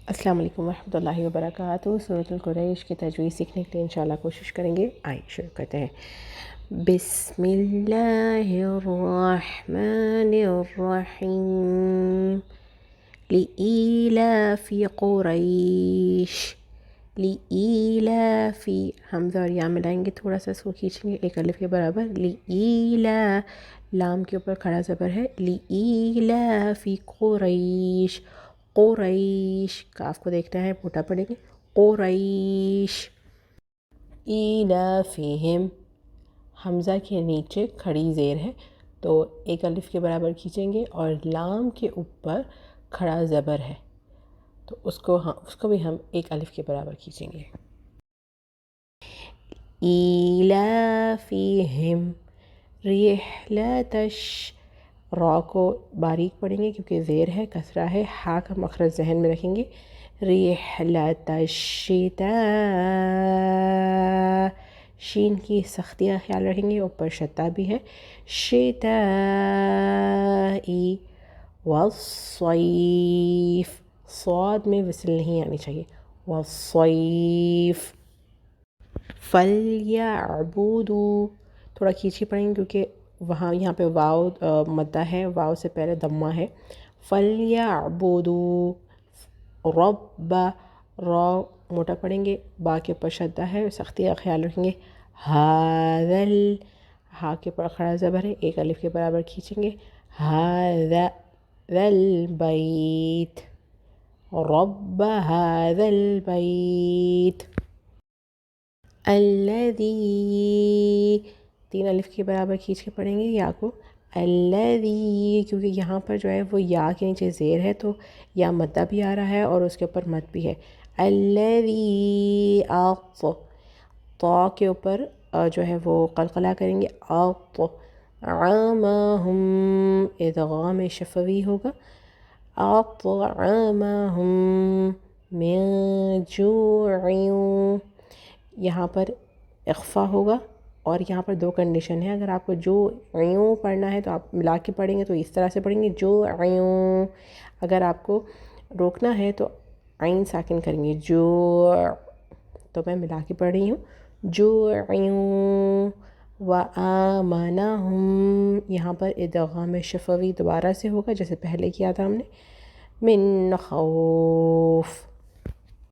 السلام علیکم ورحمۃ اللہ وبرکاتہ۔ سورۃ القریش کی تجوید سیکھنے کے لیے انشاءاللہ کوشش کریں گے۔ آئیے شروع کرتے ہیں۔ بسم اللہ الرحمن الرحیم۔ لإیلاف قریش، لإیلاف، حمزہ اور یا ملائیں گے، تھوڑا سا اس کو کھینچیں گے ایک الف کے برابر۔ لإیلا، لام کے اوپر کھڑا زبر ہے۔ لإیلاف قریش، قریش، کاف کو دیکھنا ہے، موٹا پڑیں گے، قریش۔ ایلافہم، حمزہ کے نیچے کھڑی زیر ہے تو ایک الف کے برابر کھینچیں گے، اور لام کے اوپر کھڑا زبر ہے تو اس کو بھی ہم ایک الف کے برابر کھینچیں گے۔ ایلافہم رحلتش، را کو باریک پڑھیں گے کیونکہ زیر ہے، کسرہ ہے، ہا کا مخرج ذہن میں رکھیں گے۔ رحلت الشتاء، شین کی سختی کا خیال رکھیں گے، اوپر شتا بھی ہے۔ شتائی والصیف، صاد میں وصل نہیں آنی چاہیے، والصیف۔ فلیعبدوا، تھوڑا کھینچی پڑیں گے کیونکہ یہاں پہ واو مدہ ہے، واو سے پہلے دمہ ہے۔ فلیعبدوا رب، را موٹا پڑیں گے، با کے اوپر شدہ ہے، سختی کا خیال رکھیں گے۔ ہاذل، ہا کے اوپر کھڑا زبر ہے، ایک الف کے برابر کھینچیں گے۔ ہذا البیت، رب هذا البیت۔ الذی، تین الف کے برابر کھینچ کے پڑھیں گے یا کو۔ الذی، کیونکہ یہاں پر جو ہے وہ یا کے نیچے زیر ہے تو یا مدہ بھی آ رہا ہے اور اس کے اوپر مد بھی ہے۔ الذی طا کے اوپر جو ہے وہ قلقلہ کریں گے، اطعمہم، ادغام شفوی ہوگا، اطعمہم من جوع، یہاں پر اخفا ہوگا اور یہاں پر دو کنڈیشن ہے، اگر آپ کو جو عیوں پڑھنا ہے تو آپ ملا کے پڑھیں گے تو اس طرح سے پڑھیں گے جو عیوں، اگر آپ کو روکنا ہے تو عین ساکن کریں گے جو، تو میں ملا کے پڑھ رہی ہوں جو عیوں۔ وآمنہم، یہاں پر ادغام شفوی دوبارہ سے ہوگا جیسے پہلے کیا تھا ہم نے، من خوف،